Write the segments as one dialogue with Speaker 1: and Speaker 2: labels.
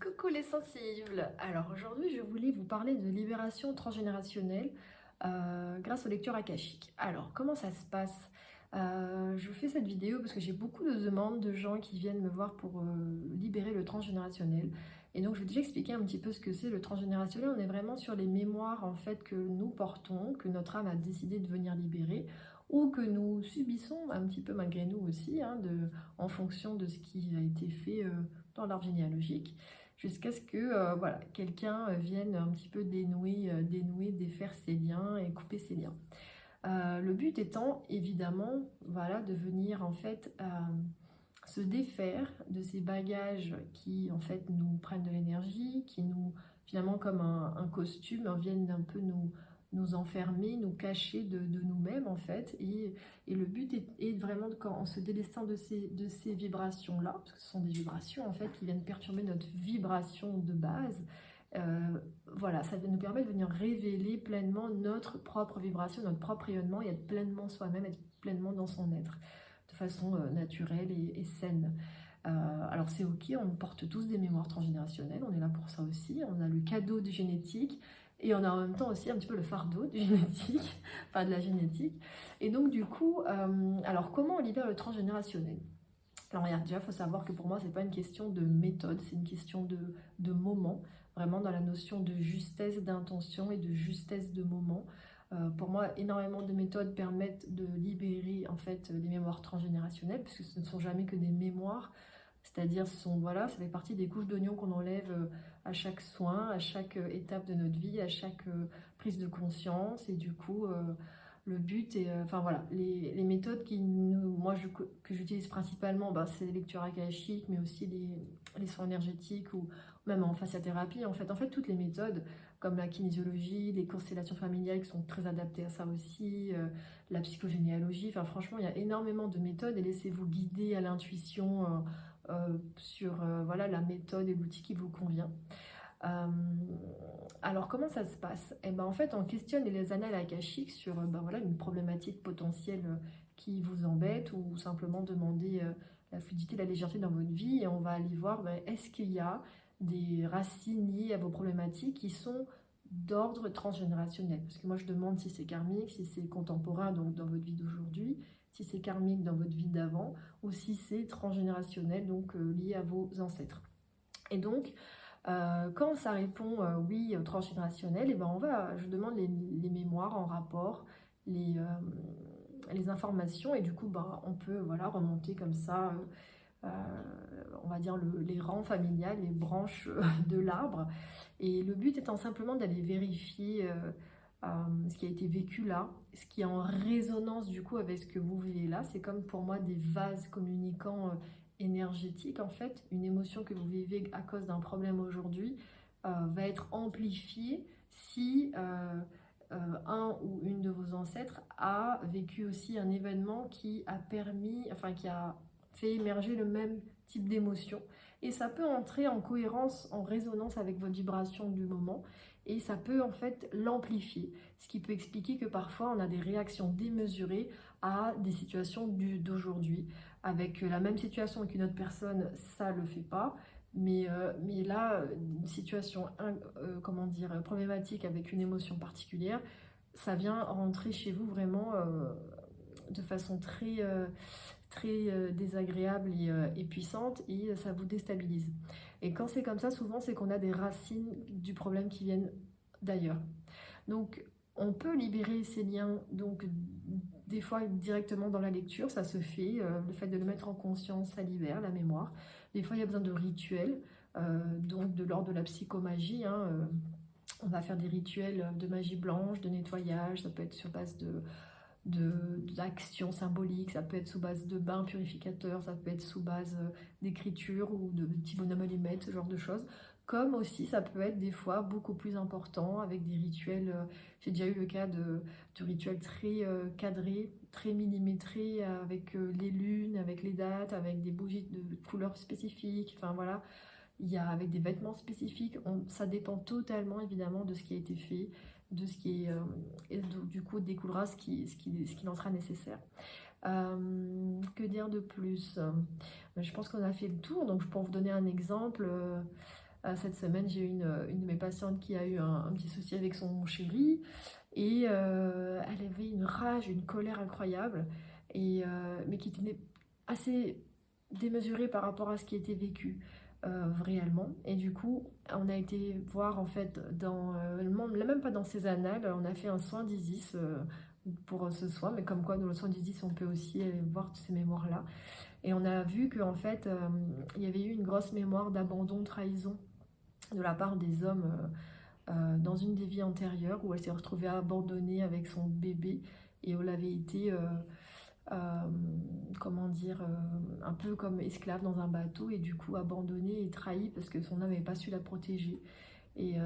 Speaker 1: Coucou les sensibles! Alors aujourd'hui, je voulais vous parler de libération transgénérationnelle grâce aux lectures akashiques. Alors, comment ça se passe? Je fais cette vidéo parce que j'ai beaucoup de demandes de gens qui viennent me voir pour libérer le transgénérationnel. Et donc, je vais déjà expliquer un petit peu ce que c'est le transgénérationnel. On est vraiment sur les mémoires en fait que nous portons, que notre âme a décidé de venir libérer, ou que nous subissons un petit peu malgré nous aussi, hein, en fonction de ce qui a été fait dans l'arbre généalogique, jusqu'à ce que voilà, quelqu'un vienne un petit peu défaire ses liens et couper ses liens. Le but étant évidemment voilà, de venir en fait se défaire de ces bagages qui en fait nous prennent de l'énergie, qui nous finalement comme un costume viennent un peu nous enfermer, nous cacher de nous-mêmes en fait. Et le but est vraiment en se délestant de ces vibrations-là, parce que ce sont des vibrations en fait qui viennent perturber notre vibration de base. Voilà, ça nous permet de venir révéler pleinement notre propre vibration, notre propre rayonnement et être pleinement soi-même, être pleinement dans son être, de façon naturelle et saine. Alors c'est ok, on porte tous des mémoires transgénérationnelles, on est là pour ça aussi, on a le cadeau du génétique et on a en même temps aussi un petit peu le fardeau du génétique, enfin de la génétique. Et donc du coup, alors comment on libère le transgénérationnel? Alors regarde, déjà il faut savoir que pour moi c'est pas une question de méthode, c'est une question de moment, vraiment dans la notion de justesse d'intention et de justesse de moment. Pour moi, énormément de méthodes permettent de libérer en fait les mémoires transgénérationnelles, puisque ce ne sont jamais que des mémoires, c'est-à-dire voilà, ça fait partie des couches d'oignons qu'on enlève à chaque soin, à chaque étape de notre vie, à chaque prise de conscience, et du coup, le but est, enfin voilà, les méthodes que j'utilise principalement, bah, c'est les lectures akashiques, mais aussi les soins énergétiques ou même en fasciathérapie. En fait, toutes les méthodes, comme la kinésiologie, les constellations familiales qui sont très adaptées à ça aussi, la psychogénéalogie, enfin franchement, il y a énormément de méthodes et laissez-vous guider à l'intuition sur voilà, la méthode et l'outil qui vous convient. Euh, alors comment ça se passe? Eh ben, en fait, on questionne les annales akashiques sur ben, voilà, une problématique potentielle qui vous embête ou simplement demander la fluidité, la légèreté dans votre vie et on va aller voir ben, est-ce qu'il y a des racines liées à vos problématiques qui sont d'ordre transgénérationnel. Parce que moi je demande si c'est karmique, si c'est contemporain donc dans votre vie d'aujourd'hui, si c'est karmique dans votre vie d'avant ou si c'est transgénérationnel donc lié à vos ancêtres. Et donc quand ça répond oui au transgénérationnel, et ben je demande les mémoires en rapport, les informations, et du coup ben, on peut voilà, remonter comme ça, euh, on va dire les rangs familiales, les branches de l'arbre. Et le but étant simplement d'aller vérifier ce qui a été vécu là, ce qui est en résonance du coup avec ce que vous vivez là. C'est comme pour moi des vases communicants énergétiques en fait. Une émotion que vous vivez à cause d'un problème aujourd'hui va être amplifiée si un ou une de vos ancêtres a vécu aussi un événement qui a permis, enfin qui a fait émerger le même type d'émotion. Et ça peut entrer en cohérence, en résonance avec votre vibration du moment. Et ça peut en fait l'amplifier. Ce qui peut expliquer que parfois on a des réactions démesurées à des situations d'aujourd'hui. Avec la même situation avec une autre personne, ça ne le fait pas. Mais là, une situation comment dire, problématique avec une émotion particulière, ça vient rentrer chez vous vraiment de façon très désagréable et puissante et ça vous déstabilise. Et quand c'est comme ça, souvent c'est qu'on a des racines du problème qui viennent d'ailleurs. Donc on peut libérer ces liens, donc des fois directement dans la lecture, ça se fait, le fait de le mettre en conscience, ça libère la mémoire. Des fois il y a besoin de rituels, donc de l'ordre de la psychomagie, hein, on va faire des rituels de magie blanche, de nettoyage, ça peut être sur base d'actions symboliques, ça peut être sous base de bains purificateurs, ça peut être sous base d'écriture ou de petits bonhommes allumettes, ce genre de choses. Comme aussi ça peut être des fois beaucoup plus important avec des rituels, j'ai déjà eu le cas de rituels très cadrés, très millimétrés, avec les lunes, avec les dates, avec des bougies de couleurs spécifiques, enfin voilà, il y a avec des vêtements spécifiques, ça dépend totalement évidemment de ce qui a été fait, de ce qui est, et du coup découlera ce qui en sera nécessaire. Que dire de plus? Je pense qu'on a fait le tour, donc je peux vous donner un exemple. Cette semaine, j'ai eu une de mes patientes qui a eu un petit souci avec son chéri et elle avait une rage, une colère incroyable, mais qui était assez démesurée par rapport à ce qui était vécu réellement. Et du coup, on a été voir en fait même pas dans ses annales, on a fait un soin d'Isis pour ce soin, mais comme quoi dans le soin d'Isis, on peut aussi aller voir toutes ces mémoires-là. Et on a vu qu'en fait, il y avait eu une grosse mémoire d'abandon, de trahison de la part des hommes dans une des vies antérieures où elle s'est retrouvée abandonnée avec son bébé et elle avait été, euh, comment dire, un peu comme esclave dans un bateau et du coup abandonnée et trahie parce que son homme n'avait pas su la protéger. Et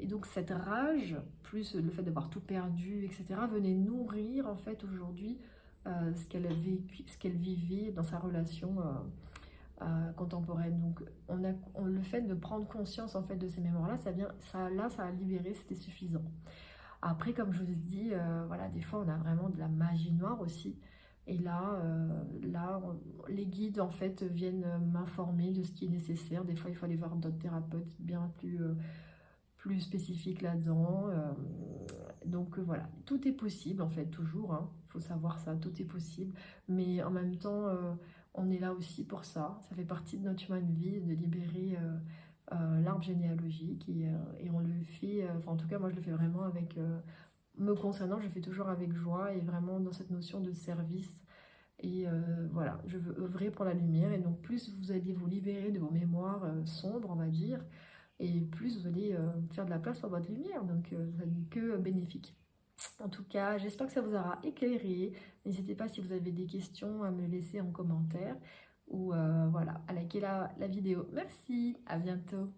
Speaker 1: donc cette rage, plus le fait d'avoir tout perdu, etc., venait nourrir en fait aujourd'hui ce qu'elle a vécu, ce qu'elle vivait dans sa relation contemporaine. Donc le fait de prendre conscience en fait de ces mémoires-là, ça a libéré, c'était suffisant. Après, comme je vous ai dit, voilà, des fois on a vraiment de la magie noire aussi. Et les guides en fait viennent m'informer de ce qui est nécessaire. Des fois, il faut aller voir d'autres thérapeutes bien plus spécifiques là-dedans. Donc voilà, tout est possible en fait, toujours. Hein. Il faut savoir ça, tout est possible. Mais en même temps, on est là aussi pour ça. Ça fait partie de notre chemin de vie, de libérer l'arbre généalogique. Et on le fait, enfin en tout cas, moi je le fais vraiment avec, me concernant, je le fais toujours avec joie et vraiment dans cette notion de service. Et voilà, je veux œuvrer pour la lumière. Et donc, plus vous allez vous libérer de vos mémoires sombres, on va dire, et plus vous allez faire de la place pour votre lumière. Donc, ça n'est que bénéfique. En tout cas, j'espère que ça vous aura éclairé. N'hésitez pas si vous avez des questions à me laisser en commentaire ou voilà, à liker la vidéo. Merci, à bientôt.